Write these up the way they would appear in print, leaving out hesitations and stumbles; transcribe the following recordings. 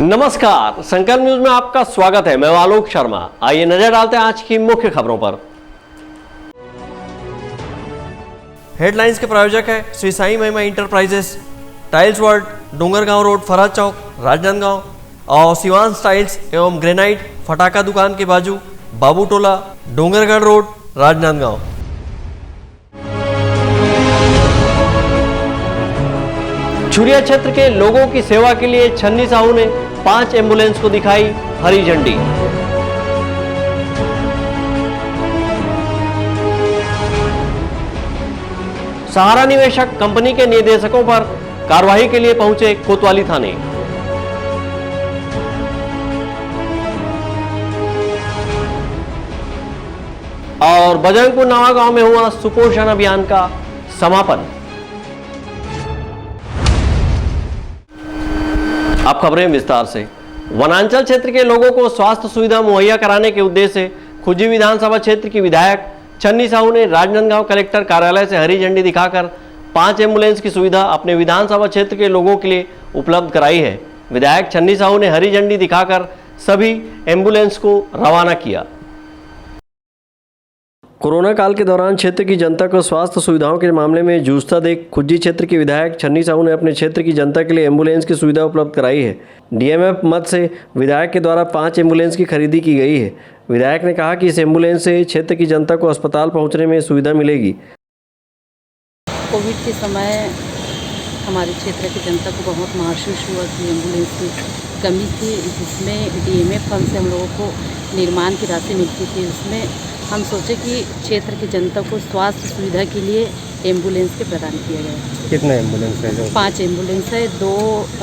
नमस्कार, संकल्प न्यूज में आपका स्वागत है। मैं आलोक शर्मा। आइए नजर डालते हैं आज की मुख्य खबरों पर। हेडलाइंस के प्रायोजक है Shri Sai Mahima enterprises, tiles world, Dongargaon road, Faraz Chowk, Rajnandgaon और शिवांश टाइल्स एवं ग्रेनाइट, फटाका दुकान के बाजू, बाबू टोला, डोंगरगढ़ रोड, राजनांदगांव। छुरिया क्षेत्र के लोगों की सेवा के लिए छन्नी साहू ने 5 एम्बुलेंस को दिखाई हरी झंडी। सहारा निवेशक कंपनी के निदेशकों पर कार्रवाई के लिए पहुंचे कोतवाली थाने। और बजरंगपुर नवा गांव में हुआ सुपोषण अभियान का समापन। अब खबरें विस्तार से। वनांचल क्षेत्र के लोगों को स्वास्थ्य सुविधा मुहैया कराने के उद्देश्य से खुज्जी विधानसभा क्षेत्र की विधायक छन्नी साहू ने राजनांदगांव कलेक्टर कार्यालय से हरी झंडी दिखाकर 5 एम्बुलेंस की सुविधा अपने विधानसभा क्षेत्र के लोगों के लिए उपलब्ध कराई है। विधायक छन्नी साहू ने हरी झंडी दिखाकर सभी एम्बुलेंस को रवाना किया। कोरोना काल के दौरान क्षेत्र की जनता को स्वास्थ्य सुविधाओं के मामले में जूझता देख खुज्जी क्षेत्र के विधायक छन्नी साहू ने अपने क्षेत्र की जनता के लिए एम्बुलेंस की सुविधा उपलब्ध कराई है। डीएमएफ मद से विधायक के द्वारा 5 एम्बुलेंस की खरीदी की गई है। विधायक ने कहा कि इस एम्बुलेंस से क्षेत्र की जनता को अस्पताल पहुंचने में सुविधा मिलेगी। कोविड के समय हमारे क्षेत्र की जनता को बहुत महसूस हुआ कि एम्बुलेंस की कमी थी, जिसमें डीएमएफ फंड से हम लोगों को निर्माण की राशि मिलती थी। उसमें हम सोचे कि क्षेत्र की जनता को स्वास्थ्य सुविधा के लिए एम्बुलेंस के प्रदान किया गया। कितने एम्बुलेंस है? 5 एम्बुलेंस है, 2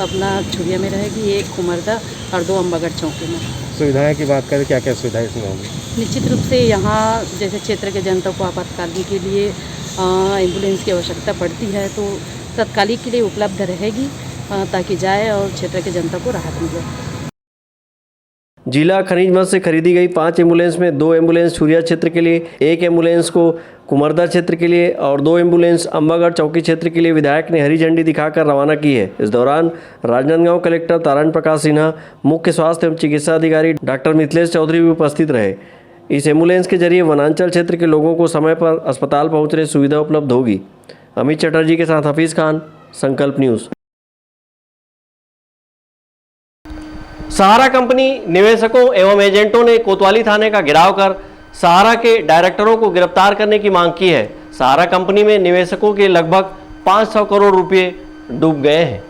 अपना छुरिया में रहेगी, 1 कुमरदा और 2 अम्बागढ़ चौकी में। सुविधाएं की बात करें, क्या क्या सुविधाएं इसमें होंगी? निश्चित रूप से यहाँ जैसे क्षेत्र के जनता को आपातकालीन के लिए एम्बुलेंस की आवश्यकता पड़ती है तो तत्कालिक के लिए उपलब्ध रहेगी ताकि जाए और क्षेत्र के जनता को राहत मिले। जिला खनिज मद से खरीदी गई 5 एम्बुलेंस में 2 एम्बुलेंस छुरिया क्षेत्र के लिए, 1 एम्बुलेंस को कुमरदा क्षेत्र के लिए और 2 एम्बुलेंस अम्बागढ़ चौकी क्षेत्र के लिए विधायक ने हरी झंडी दिखाकर रवाना की है। इस दौरान राजनांदगांव कलेक्टर तारण प्रकाश सिन्हा, मुख्य स्वास्थ्य एवं चिकित्सा अधिकारी डॉक्टर मिथिलेश चौधरी भी उपस्थित रहे। इस एम्बुलेंस के जरिए वनांचल क्षेत्र के लोगों को समय पर अस्पताल पहुँचने सुविधा उपलब्ध होगी। अमित चटर्जी के साथ हफीज खान, संकल्प न्यूज़। सहारा कंपनी निवेशकों एवं एजेंटों ने कोतवाली थाने का घेराव कर सहारा के डायरेक्टरों को गिरफ्तार करने की मांग की है। सहारा कंपनी में निवेशकों के लगभग 500 करोड़ रुपए डूब गए हैं।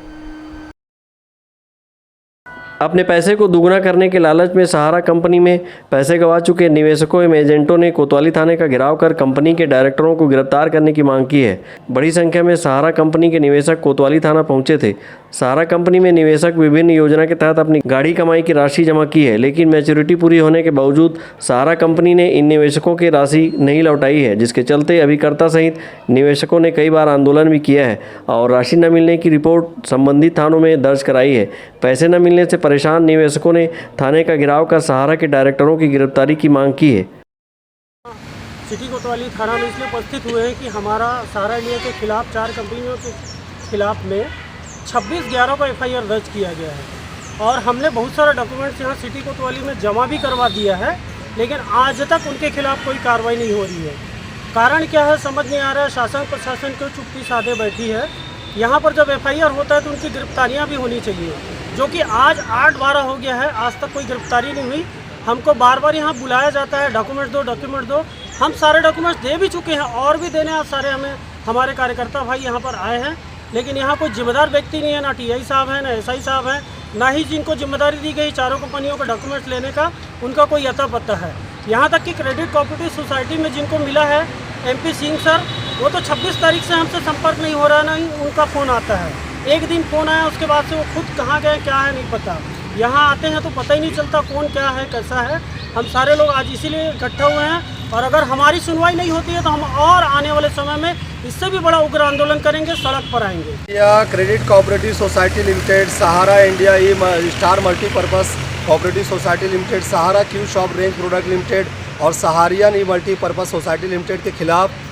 अपने पैसे को दुगना करने के लालच में सहारा कंपनी में पैसे गंवा चुके निवेशकों एवं एजेंटों ने कोतवाली थाने का घेराव कर कंपनी के डायरेक्टरों को गिरफ्तार करने की मांग की है। बड़ी संख्या में सहारा कंपनी के निवेशक कोतवाली थाना पहुंचे थे। सहारा कंपनी में निवेशक विभिन्न योजना के तहत अपनी गाढ़ी कमाई की राशि जमा की है, लेकिन मैच्योरिटी पूरी होने के बावजूद सहारा कंपनी ने इन निवेशकों की राशि नहीं लौटाई है, जिसके चलते अभिकर्ता सहित निवेशकों ने कई बार आंदोलन भी किया है और राशि न मिलने की रिपोर्ट संबंधित थानों में दर्ज कराई है। पैसे न मिलने से परेशान निवेशकों ने थाने का घेराव कर सहारा के डायरेक्टरों की गिरफ्तारी की मांग की है। सिटी कोतवाली थाना में इसलिए उपस्थित हुए हैं कि हमारा सहारा इंडिया के खिलाफ 4 कंपनियों के खिलाफ में 26/11 को एफआईआर दर्ज किया गया है और हमने बहुत सारा डॉक्यूमेंट्स यहाँ सिटी कोतवाली में जमा भी करवा दिया है, लेकिन आज तक उनके खिलाफ कोई कार्रवाई नहीं हो रही है। कारण क्या है समझ नहीं आ रहा है। शासन प्रशासन को चुप्पी साधे बैठी है। यहाँ पर जब एफआईआर होता है तो उनकी गिरफ्तारियाँ भी होनी चाहिए, जो कि आज 8/12 हो गया है, आज तक कोई गिरफ्तारी नहीं हुई। हमको बार बार यहाँ बुलाया जाता है, डॉक्यूमेंट दो। हम सारे डॉक्यूमेंट्स दे भी चुके हैं और भी देने आज सारे हमारे कार्यकर्ता भाई यहाँ पर आए हैं, लेकिन यहाँ कोई जिम्मेदार व्यक्ति नहीं है, ना टीआई साहब है, ना एसआई साहब है, ना ही जिनको जिम्मेदारी दी गई चारों कंपनियों का डॉक्यूमेंट्स लेने का उनका कोई अता पता है। यहाँ तक कि क्रेडिट कोऑपरेटिव सोसाइटी में जिनको मिला है MP सिंह सर, वो तो 26 तारीख से हमसे संपर्क नहीं हो रहा है, नहीं उनका फ़ोन आता है। एक दिन फ़ोन आया, उसके बाद से वो खुद कहाँ गए क्या है नहीं पता। यहाँ आते हैं तो पता ही नहीं चलता कौन क्या है कैसा है। हम सारे लोग आज इसीलिए इकट्ठा हुए हैं और अगर हमारी सुनवाई नहीं होती है तो हम और आने वाले समय में इससे भी बड़ा उग्र आंदोलन करेंगे, सड़क पर आएंगे। या credit cooperative society limited, Sahara India star multipurpose cooperative society limited, Sahara Q shop range product limited और सहारियन मल्टीपर्पज़ सोसाइटी लिमिटेड के खिलाफ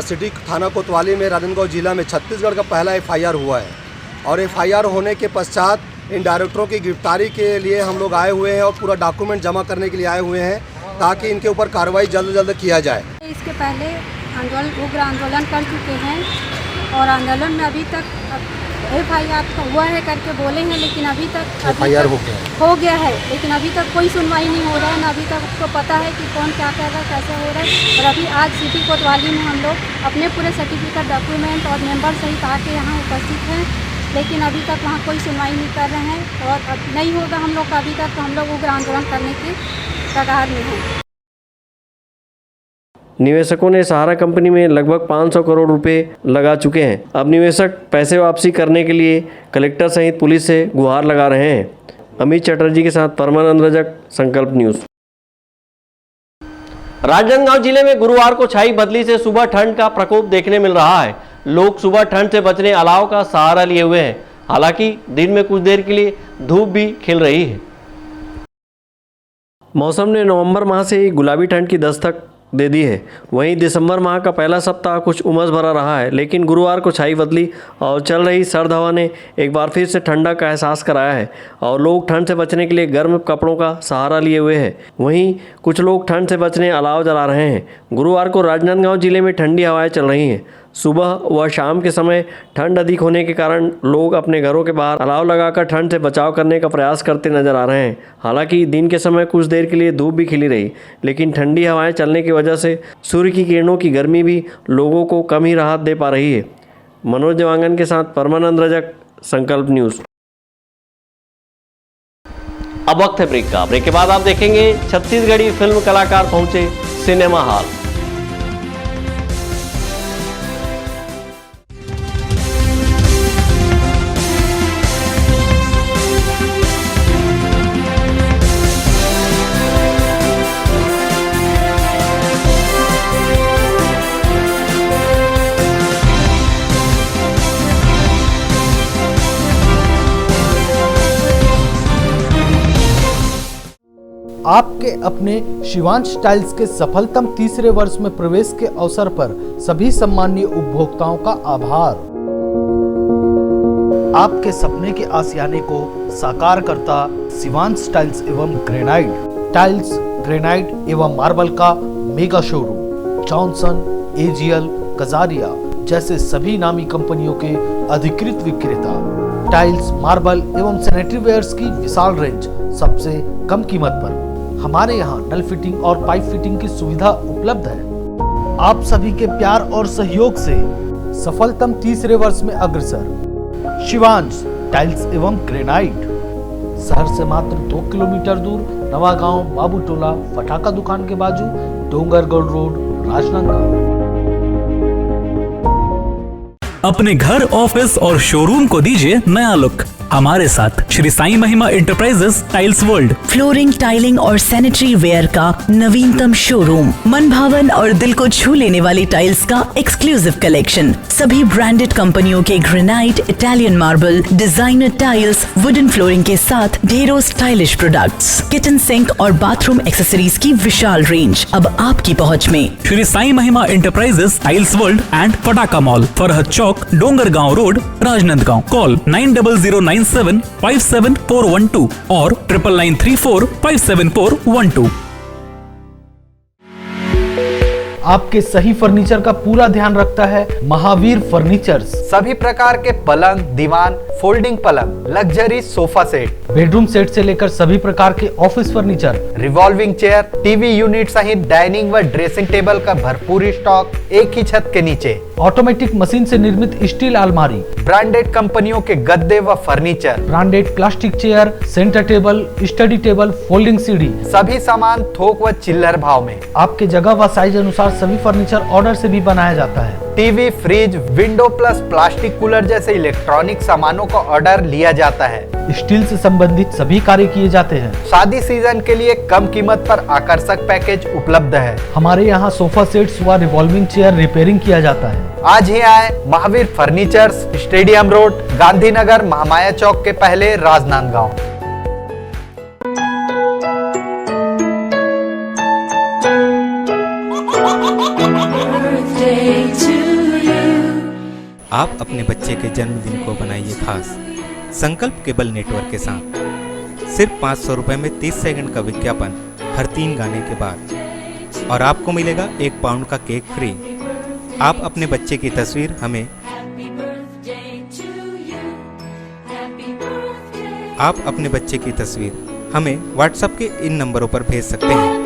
सिटी थाना कोतवाली में राजनांदगांव जिला में छत्तीसगढ़ का पहला एफआईआर हुआ है और एफआईआर होने के पश्चात इन डायरेक्टरों की गिरफ्तारी के लिए हम लोग आए हुए हैं और पूरा डॉक्यूमेंट जमा करने के लिए आए हुए हैं ताकि इनके ऊपर कार्रवाई जल्द से जल्द किया जाए। इसके पहले उग्र आंदोलन कर चुके हैं और आंदोलन में अभी तक FIR हुआ है करके बोले हैं, लेकिन अभी तक FIR हो गया है, लेकिन अभी तक कोई सुनवाई नहीं हो रहा है, ना अभी तक उसको पता है कि कौन क्या कर रहा है, कैसे हो रहा है। और अभी आज सिटी कोतवाली में हम लोग अपने पूरे सर्टिफिकेट, डॉक्यूमेंट और मेंबर सहित आके यहाँ उपस्थित हैं, लेकिन अभी तक वहाँ कोई सुनवाई नहीं कर रहे हैं और अब नहीं होगा हम लोग का अभी तक, तो हम लोग उग्र आंदोलन करने की कगार में हैं। निवेशकों ने सहारा कंपनी में लगभग 500 करोड़ रुपए लगा चुके हैं। अब निवेशक पैसे वापसी करने के लिए कलेक्टर सहित पुलिस से गुहार लगा रहे हैं। अमित चटर्जी के साथ परमानंद रजक, संकल्प न्यूज। राजनांदगांव जिले में गुरुवार को छाई बदली से सुबह ठंड का प्रकोप देखने मिल रहा है। लोग सुबह ठंड से बचने अलाव का सहारा लिए हुए हैं। हालांकि दिन में कुछ देर के लिए धूप भी खिल रही है। मौसम ने नवंबर माह से ही गुलाबी ठंड की दस्तक दे दी है। वहीं दिसंबर माह का पहला सप्ताह कुछ उमस भरा रहा है, लेकिन गुरुवार को छाई बदली और चल रही सर्द हवा ने एक बार फिर से ठंडक का एहसास कराया है और लोग ठंड से बचने के लिए गर्म कपड़ों का सहारा लिए हुए हैं। वहीं कुछ लोग ठंड से बचने अलाव जला रहे हैं। गुरुवार को राजनांदगांव जिले में ठंडी हवाएं चल रही हैं। सुबह व शाम के समय ठंड अधिक होने के कारण लोग अपने घरों के बाहर अलाव लगाकर ठंड से बचाव करने का प्रयास करते नजर आ रहे हैं। हालांकि दिन के समय कुछ देर के लिए धूप भी खिली रही, लेकिन ठंडी हवाएं चलने की वजह से सूर्य की किरणों की गर्मी भी लोगों को कम ही राहत दे पा रही है। मनोज देवांगन के साथ परमानंद रजक, संकल्प न्यूज। अब वक्त है ब्रेक का। ब्रेक के बाद आप देखेंगे छत्तीसगढ़ी फिल्म कलाकार पहुंचे सिनेमा हॉल। आपके अपने शिवांश टाइल्स के सफलतम तीसरे वर्ष में प्रवेश के अवसर पर सभी सम्मानीय उपभोक्ताओं का आभार। आपके सपने के आशियाने को साकार करता शिवांश टाइल्स एवं ग्रेनाइट टाइल्स, ग्रेनाइट एवं मार्बल का mega showroom. Johnson, AGL, Kajaria जैसे सभी नामी कंपनियों के अधिकृत विक्रेता। टाइल्स, मार्बल एवं सैनिटरी वेयर्स की विशाल रेंज सबसे कम कीमत पर। हमारे यहाँ नल फिटिंग और पाइप फिटिंग की सुविधा उपलब्ध है। आप सभी के प्यार और सहयोग से सफलतम तीसरे वर्ष में अग्रसर शिवांश टाइल्स एवं ग्रेनाइट। शहर से मात्र 2 किलोमीटर दूर, नवागांव बाबूटोला फटाका दुकान के बाजू, डोंगरगढ़ रोड, राजनांदगांव। अपने घर, ऑफिस और शोरूम को दीजिए नया लुक हमारे साथ श्री साईं महिमा enterprises tiles world. Flooring, tiling और सैनिटरी वेयर का नवीनतम शोरूम। मन भावन और दिल को छू लेने वाली टाइल्स का एक्सक्लूसिव कलेक्शन। सभी ब्रांडेड कंपनियों के granite, Italian marble, designer tiles, wooden flooring के साथ ढेरों स्टाइलिश प्रोडक्ट्स, किचन सिंक और बाथरूम एक्सेसरीज की विशाल रेंज अब आपकी पहुंच में। श्री साईं महिमा एंटरप्राइजेस टाइल्स वर्ल्ड एंड फटाका मॉल, फरहद चौक, डोंगरगांव रोड, राजनांदगांव। कॉल 9009757412 और 9994574412। आपके सही फर्नीचर का पूरा ध्यान रखता है महावीर फर्नीचर्स। सभी प्रकार के पलंग, दीवान, फोल्डिंग पलंग, luxury sofa set, bedroom set से लेकर सभी प्रकार के office furniture, revolving chair, TV unit सहित डाइनिंग व ड्रेसिंग टेबल का भरपूर स्टॉक एक ही छत के नीचे। ऑटोमेटिक मशीन से निर्मित स्टील अलमारी, ब्रांडेड कंपनियों के गद्दे व furniture, branded plastic chair, centre table, study table, folding सीढ़ी, सभी सामान थोक व चिल्लर भाव में। आपके जगह व साइज अनुसार सभी फर्नीचर ऑर्डर से भी बनाया जाता है। TV, fridge, window plus plastic cooler जैसे इलेक्ट्रॉनिक सामानों का ऑर्डर लिया जाता है। स्टील से संबंधित सभी कार्य किए जाते हैं। शादी सीजन के लिए कम कीमत पर आकर्षक पैकेज उपलब्ध है। हमारे यहाँ सोफा सेट्स व रिवॉल्विंग चेयर रिपेयरिंग किया जाता है। आज ही आए Mahavir furnitures, stadium road, Gandhinagar, Mahamaya Chowk के पहले, राजनांदगांव। आप अपने बच्चे के जन्मदिन को बनाइए खास। संकल्प केबल नेटवर्क के साथ सिर्फ 500 रुपये में 30 सेकंड का विज्ञापन हर 3 गाने के बाद, और आपको मिलेगा 1 पाउंड का केक फ्री। आप अपने बच्चे की तस्वीर हमें व्हाट्सएप के इन नंबरों पर भेज सकते हैं।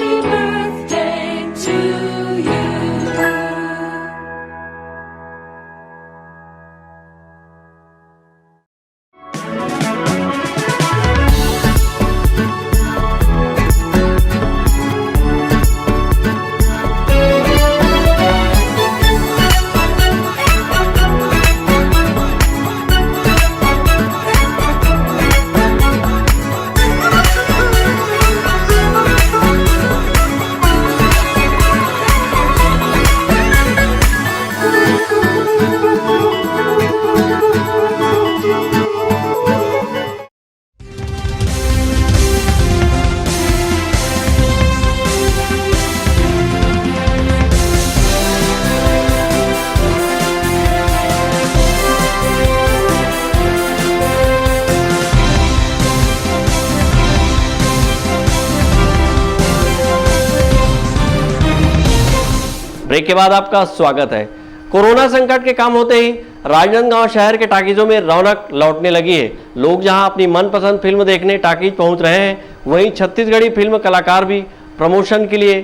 ब्रेक के बाद आपका स्वागत है। कोरोना संकट के कम होते ही राजनांदगांव शहर के टाकीजों में रौनक लौटने लगी है। लोग जहां अपनी मनपसंद फिल्म देखने टाकीज पहुंच रहे हैं, वहीं छत्तीसगढ़ी फिल्म कलाकार भी प्रमोशन के लिए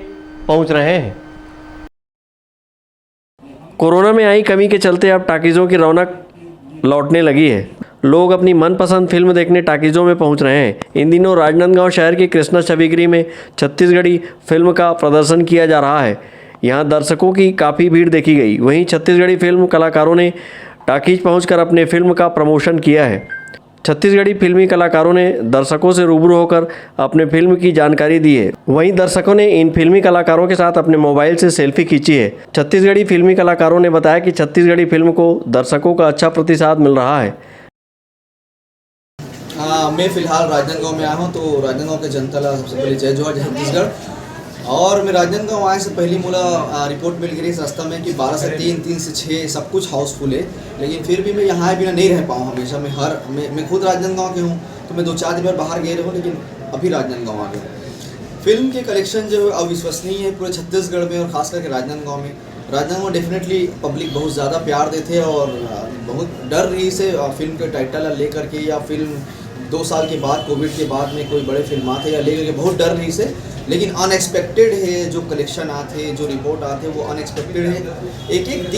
पहुंच रहे हैं। कोरोना में आई कमी के चलते अब टाकीजों की रौनक लौटने लगी है। लोग अपनी मनपसंद फिल्म देखने टाकीजों में पहुंच रहे हैं। इन दिनों राजनांदगांव शहर की कृष्णा छविगिरी में छत्तीसगढ़ी फिल्म का प्रदर्शन किया जा रहा है। यहाँ दर्शकों की काफ़ी भीड़ देखी गई। वहीं छत्तीसगढ़ी फिल्म कलाकारों ने टाकीज पहुंचकर अपने फिल्म का प्रमोशन किया है। छत्तीसगढ़ी फिल्मी कलाकारों ने दर्शकों से रूबरू होकर अपने फिल्म की जानकारी दी है। वहीं दर्शकों ने इन फिल्मी कलाकारों के साथ अपने मोबाइल से सेल्फी खींची है। छत्तीसगढ़ी फिल्मी कलाकारों ने बताया कि छत्तीसगढ़ी फिल्म को दर्शकों का अच्छा प्रतिसाद मिल रहा है। मैं फिलहाल राजनांदगांव में आया हूँ, तो राजनांदगांव के जनता ला सबसे पहले जय जोहार, जय छत्तीसगढ़। और मैं राजनांदगांव आए से पहली मोला रिपोर्ट मिल गई रास्ता में कि 12 से 3, 3 से 6 सब कुछ हाउसफुल है, लेकिन फिर भी मैं यहाँ बिना नहीं रह पाऊँ। हमेशा मैं खुद राजनांदगांव के हूँ, तो मैं 2-4 दिन बाहर गए रहूँ, लेकिन अभी राजनांदगांव आ गया। फिल्म के कलेक्शन जो है अविश्वसनीय है पूरे छत्तीसगढ़ में, और खास करके राजनांदगांव में। राजनांदगांव डेफिनेटली पब्लिक बहुत ज़्यादा प्यार देते हैं, और बहुत डर रही से फिल्म के टाइटल लेकर के, या फिल्म 2 साल के बाद कोविड के बाद में कोई बड़े फिल्म आते या लेकर के बहुत डर रही से, लेकिन अनएक्सपेक्टेड है जो कलेक्शन आते, जो रिपोर्ट आते वो अनएक्सपेक्टेड है। एक एक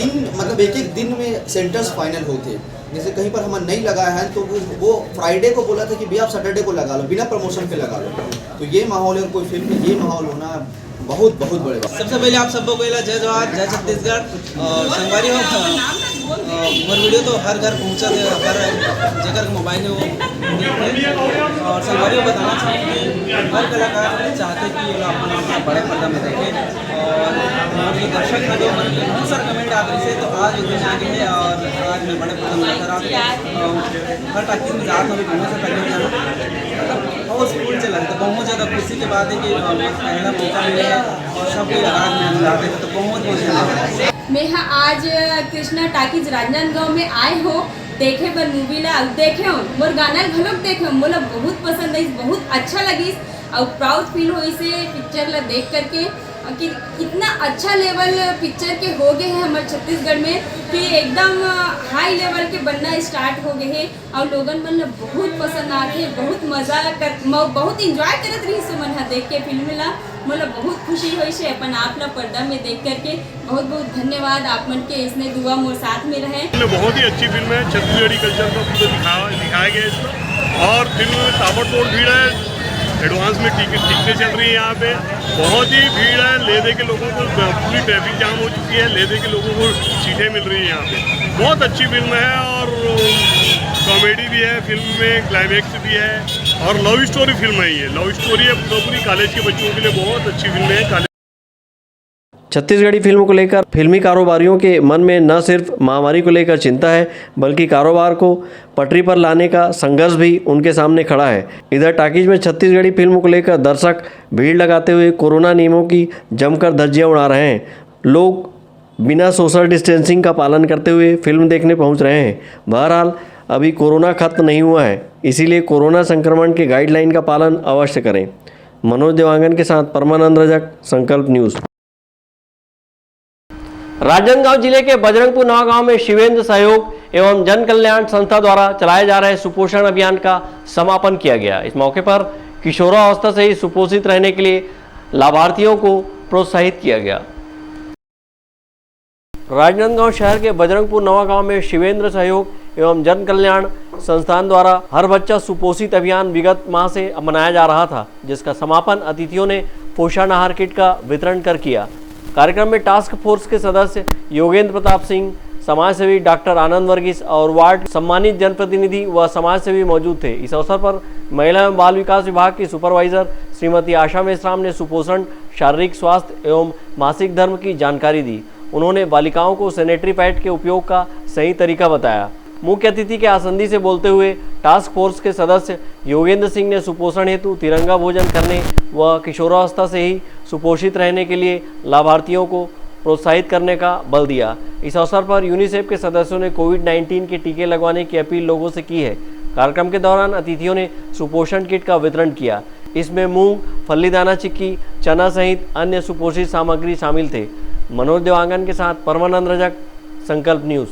दिन में सेंटर्स फाइनल होते। जैसे कहीं पर हमें नहीं लगाया है तो वो फ्राइडे को बोला था कि भैया आप सैटरडे को लगा लो, बिना प्रमोशन के लगा लो। तो ये माहौल है, कोई फिल्म में ये माहौल होना बहुत बहुत बड़े बात। सबसे पहले आप सबको पहला जय जोहार, जय छत्तीसगढ़। और संगवारी हो मोर वीडियो तो हर घर पहुँचा थे, हर जगह मोबाइल है वो। और संगवारी को बताना चाहूँगी हर कलाकार चाहते कि ये अपना बड़े पर्दा में देखें, और ये दर्शक है जो बहुत सारे कमेंट आ रही से, तो आज एक दिन आगे है और आज मैं बड़े पर्दा में लेकर आ हर टाकी में जाता हूँ, बहुत से पहले जाना बहुत स्कूल चला तो बहुत ज़्यादा खुशी की बात है कि पहला मौका मिले और सब कोई रात में जाते थे, तो बहुत मजा। मैं आज कृष्णा टाकीज राजनांदगांव में आए हो देखे पर मूवी ला देखे हो, मोर गाना घलोक देखे, मोला बहुत पसंद आई, बहुत अच्छा लगी और प्राउड फील हो इसे पिक्चर ला देख करके कि इतना अच्छा लेवल पिक्चर के हो गए हैं हमारे छत्तीसगढ़ में कि एकदम हाई लेवल के बनना स्टार्ट हो गए हैं, और लोगन मन बहुत पसंद आते, बहुत मज़ा कर, बहुत इंजॉय करत रही से मन देख के फिल्म ला। मतलब बहुत खुशी हुई से अपन आप लोग पर्दा में देख करके। बहुत बहुत धन्यवाद आप मन के इसने दुआ मोर साथ में रहे। बहुत ही अच्छी फिल्म है, छत्तीसगढ़ी कल्चर को दिखाया गया इसमें, और फिल्म में ताबड़तोड़ भीड़ है। एडवांस में टिकटें चल रही है यहाँ पे, बहुत ही भीड़ है। ले दे के लोगों को पूरी ट्रैफिक जाम हो चुकी है, ले दे के लोगों को सीटें मिल रही है यहाँ पे। बहुत अच्छी फिल्म है, और कॉमेडी भी है फिल्म में, क्लाइमैक्स भी है, और लव स्टोरी फिल्म है। ये लव स्टोरी है पूरी कॉलेज के बच्चों के लिए बहुत अच्छी फिल्म है। छत्तीसगढ़ी फिल्म को लेकर फिल्मी कारोबारियों के मन में न सिर्फ महामारी को लेकर चिंता है, बल्कि कारोबार को पटरी पर लाने का संघर्ष भी उनके सामने खड़ा है। इधर टाकीज में छत्तीसगढ़ी फिल्म को लेकर दर्शक भीड़ लगाते हुए कोरोना नियमों की जमकर धज्जियां उड़ा रहे हैं। लोग बिना सोशल डिस्टेंसिंग का पालन करते हुए फिल्म देखने पहुंच रहे हैं। बहरहाल अभी कोरोना खत्म नहीं हुआ है, इसीलिए कोरोना संक्रमण के गाइडलाइन का पालन अवश्य करें। मनोज देवांगन के साथ परमानंद रजक, संकल्प न्यूज़। राजनांदगांव जिले के बजरंगपुर नवा गांव में शिवेंद्र सहयोग एवं जन कल्याण संस्था द्वारा चलाए जा रहे सुपोषण अभियान का समापन किया गया। इस मौके पर किशोरावस्था से ही सुपोषित रहने के लिए लाभार्थियों को प्रोत्साहित किया गया। राजनांदगांव शहर के बजरंगपुर नवा गांव में शिवेंद्र सहयोग एवं जन कल्याण संस्थान द्वारा हर बच्चा सुपोषित अभियान विगत माह से मनाया जा रहा था, जिसका समापन अतिथियों ने पोषण आहार किट का वितरण कर किया। कार्यक्रम में टास्क फोर्स के सदस्य योगेंद्र प्रताप सिंह, समाजसेवी डॉक्टर आनंद वर्गीस और वार्ड सम्मानित जनप्रतिनिधि व समाजसेवी मौजूद थे। इस अवसर पर महिला एवं बाल विकास विभाग की सुपरवाइजर श्रीमती आशा मेश्राम ने सुपोषण, शारीरिक स्वास्थ्य एवं मासिक धर्म की जानकारी दी। उन्होंने बालिकाओं को सैनिटरी पैड के उपयोग का सही तरीका बताया। मुख्य अतिथि के आसंदी से बोलते हुए टास्क फोर्स के सदस्य योगेंद्र सिंह ने सुपोषण हेतु तिरंगा भोजन करने व किशोरावस्था से ही सुपोषित रहने के लिए लाभार्थियों को प्रोत्साहित करने का बल दिया। इस अवसर पर यूनिसेफ के सदस्यों ने कोविड-19 के टीके लगवाने की अपील लोगों से की है। कार्यक्रम के दौरान अतिथियों ने सुपोषण किट का वितरण किया। इसमें मूंग, फली दाना चिक्की, चना सहित अन्य सुपोषित सामग्री शामिल थे। मनोज देवांगन के साथ परमानंद रजक, संकल्प न्यूज़।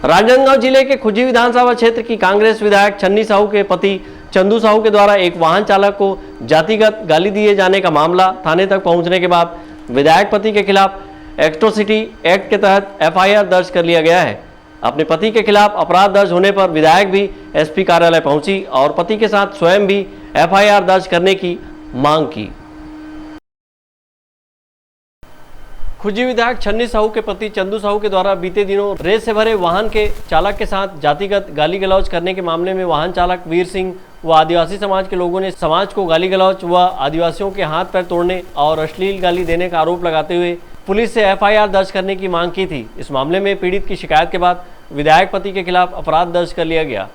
राजनांदगांव जिले के खुजी विधानसभा क्षेत्र की कांग्रेस विधायक छन्नी साहू के पति चंदू साहू के द्वारा एक वाहन चालक को जातिगत गाली दिए जाने का मामला थाने तक पहुंचने के बाद विधायक पति के खिलाफ एट्रोसिटी एक्ट के तहत एफआईआर दर्ज कर लिया गया है। अपने पति के खिलाफ अपराध दर्ज होने पर विधायक भी एसपी कार्यालय पहुंची और पति के साथ स्वयं भी एफआईआर दर्ज करने की मांग की। खुजी विधायक छन्नी साहू के पति चंदू साहू के द्वारा बीते दिनों रेत से भरे वाहन के चालक के साथ जातिगत गाली गलौज करने के मामले में वाहन चालक वीर सिंह व आदिवासी समाज के लोगों ने समाज को गाली गलौज व आदिवासियों के हाथ पैर तोड़ने और अश्लील गाली देने का आरोप लगाते हुए पुलिस से एफआईआर दर्ज करने की मांग की थी। इस मामले में पीड़ित की शिकायत के बाद विधायक पति के खिलाफ अपराध दर्ज कर लिया गया।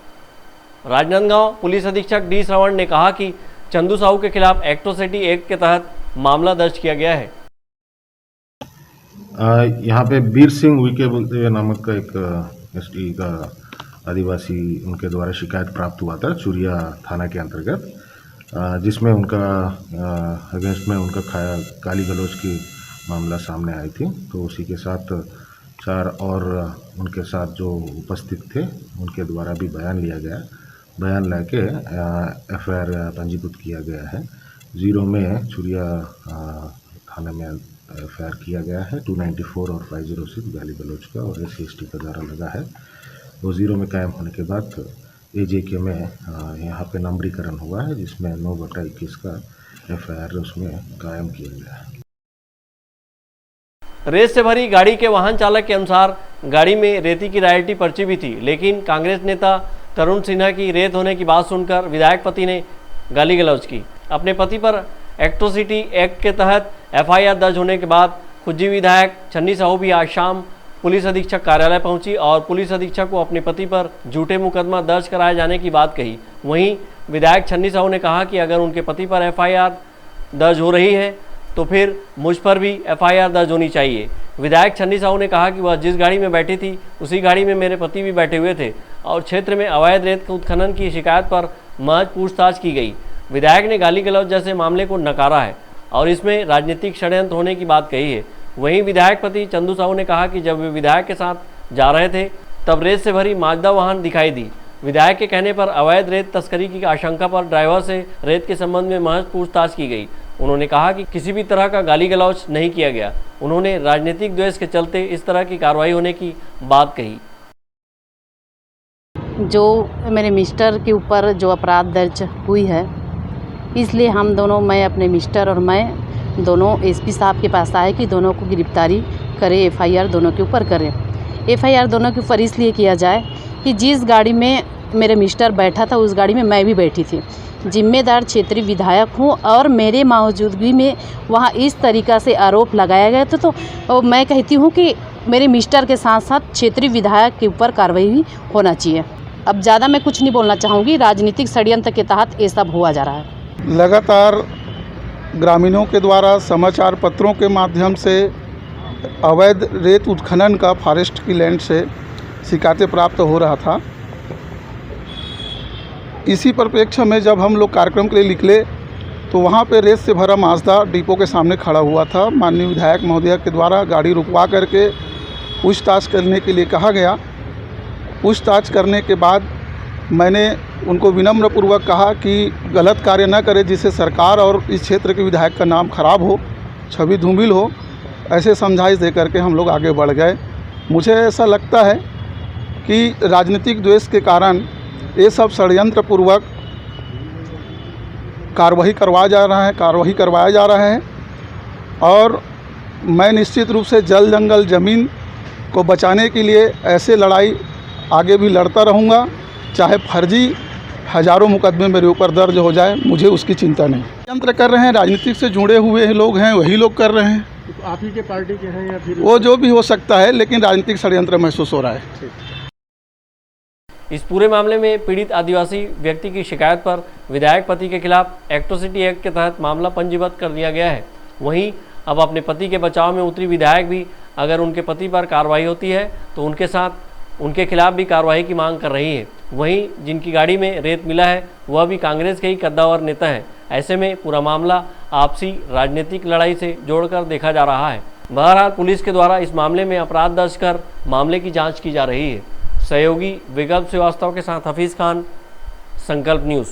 राजनांदगांव पुलिस अधीक्षक डी श्रवण ने कहा कि चंदू साहू के खिलाफ एट्रोसिटी एक्ट के तहत मामला दर्ज किया गया है। यहाँ पे वीर सिंह उइके बोलते हुए नामक का एक एसटी का आदिवासी उनके द्वारा शिकायत प्राप्त हुआ था चुरिया थाना के अंतर्गत, जिसमें उनका अगेंस्ट में उनका गाली गलौज की मामला सामने आई थी। तो उसी के साथ 4 और उनके साथ जो उपस्थित थे उनके द्वारा भी बयान लिया गया। बयान लाके एफआईआर पंजीकृत किया गया है। 0 में चुरिया थाना में एफआईआर किया गया है 294 और 506 गाली गलौज का और SC/ST का धारा लगा है। वो 0 में कायम होने के बाद AJK में यहाँ पे नंबरीकरण हुआ है, जिसमें 9/21 का एफआईआर उसमें कायम किया गया है। रेत से भरी गाड़ी के वाहन चालक के अनुसार गाड़ी में रेती की रॉयल्टी पर्ची भी थी, लेकिन कांग्रेस नेता तरुण सिन्हा की रेत होने की बात सुनकर विधायक पति ने गाली गलौज की। अपने पति पर एट्रोसिटी एक्ट के तहत एफआईआर दर्ज होने के बाद खुजी विधायक छन्नी साहू भी आज शाम पुलिस अधीक्षक कार्यालय पहुंची और पुलिस अधीक्षक को अपने पति पर झूठे मुकदमा दर्ज कराए जाने की बात कही। वहीं विधायक छन्नी साहू ने कहा कि अगर उनके पति पर एफआईआर दर्ज हो रही है तो फिर मुझ पर भी एफआईआर दर्ज होनी चाहिए। विधायक छन्नी साहू ने कहा कि वह जिस गाड़ी में बैठी थी उसी गाड़ी में मेरे पति भी बैठे हुए थे और क्षेत्र में अवैध रेत उत्खनन की शिकायत पर महज पूछताछ की गई। विधायक ने गाली गलौज जैसे मामले को नकारा है और इसमें राजनीतिक षड्यंत्र होने की बात कही है। वहीं विधायक पति चंदू साहू ने कहा कि जब वे विधायक के साथ जा रहे थे तब रेत से भरी माजदा वाहन दिखाई दी। विधायक के कहने पर अवैध रेत तस्करी की आशंका पर ड्राइवर से रेत के संबंध में महज पूछताछ की गई। उन्होंने कहा कि किसी भी तरह का गाली गलौज नहीं किया गया। उन्होंने राजनीतिक द्वेष के चलते इस तरह की कार्रवाई होने की बात कही। जो मेरे मिस्टर के ऊपर जो अपराध दर्ज हुई है, इसलिए हम दोनों, मैं अपने मिस्टर और मैं दोनों एसपी साहब के पास आए कि दोनों को गिरफ्तारी करें, एफआईआर दोनों के ऊपर करें। एफआईआर दोनों के ऊपर इसलिए किया जाए कि जिस गाड़ी में मेरे मिस्टर बैठा था उस गाड़ी में मैं भी बैठी थी। जिम्मेदार क्षेत्रीय विधायक हूँ और मेरे मौजूदगी में वहाँ इस तरीक़ा से आरोप लगाया गया तो मैं कहती हूँ कि मेरे मिस्टर के साथ साथ क्षेत्रीय विधायक के ऊपर कार्रवाई भी होना चाहिए। अब ज़्यादा मैं कुछ नहीं बोलना चाहूँगी। राजनीतिक षड्यंत्र के तहत ये सब हुआ जा रहा है। लगातार ग्रामीणों के द्वारा समाचार पत्रों के माध्यम से अवैध रेत उत्खनन का फॉरेस्ट की लैंड से शिकायतें प्राप्त हो रहा था। इसी परिप्रेक्ष्य में जब हम लोग कार्यक्रम के लिए निकले तो वहाँ पे रेत से भरा माजदा डिपो के सामने खड़ा हुआ था। माननीय विधायक महोदय के द्वारा गाड़ी रुकवा करके पूछताछ करने के लिए कहा गया। पूछताछ करने के बाद मैंने उनको विनम्रपूर्वक कहा कि गलत कार्य न करें जिससे सरकार और इस क्षेत्र के विधायक का नाम खराब हो, छवि धूमिल हो। ऐसे समझाइश दे करके हम लोग आगे बढ़ गए। मुझे ऐसा लगता है कि राजनीतिक द्वेष के कारण ये सब षड्यंत्रपूर्वक कार्रवाई करवाया जा रहा है और मैं निश्चित रूप से जल जंगल ज़मीन को बचाने के लिए ऐसे लड़ाई आगे भी लड़ता रहूँगा, चाहे फर्जी हज़ारों मुकदमे मेरे ऊपर दर्ज हो जाए, मुझे उसकी चिंता नहीं। षड्यंत्र कर रहे हैं, राजनीतिक से जुड़े हुए लोग हैं, वही लोग कर रहे हैं। आप ही के पार्टी के हैं या फिर वो जो भी हो सकता है, लेकिन राजनीतिक षड्यंत्र महसूस हो रहा है। इस पूरे मामले में पीड़ित आदिवासी व्यक्ति की शिकायत पर विधायक पति के खिलाफ एट्रोसिटी एक्ट के तहत मामला पंजीबद्ध कर दिया गया है। वहीं अब अपने पति के बचाव में उतरी विधायक भी अगर उनके पति पर कार्रवाई होती है तो उनके साथ उनके खिलाफ भी कार्रवाई की मांग कर रही है। वहीं जिनकी गाड़ी में रेत मिला है वह भी कांग्रेस के ही कद्दावर नेता है। ऐसे में पूरा मामला आपसी राजनीतिक लड़ाई से जोड़कर देखा जा रहा है। बहरहाल पुलिस के द्वारा इस मामले में अपराध दर्ज कर मामले की जांच की जा रही है। सहयोगी विकल्प श्रीवास्तव के साथ हफीज खान, संकल्प न्यूज।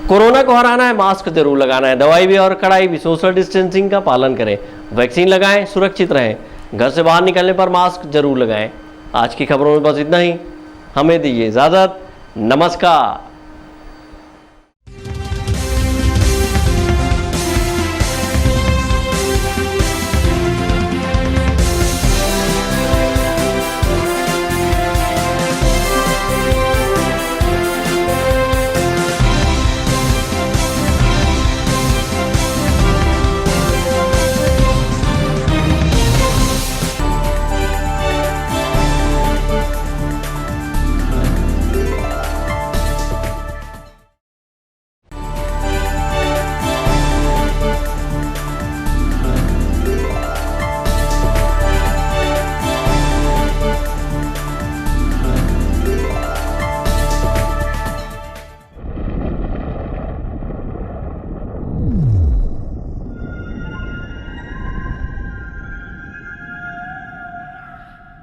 कोरोना को हराना है, मास्क जरूर लगाना है, दवाई भी और कड़ाई भी, सोशल डिस्टेंसिंग का पालन करें, वैक्सीन लगाएं, सुरक्षित रहें, घर से बाहर निकलने पर मास्क जरूर लगाएं। आज की खबरों में बस इतना ही। हमें दीजिए इजाजत। नमस्कार।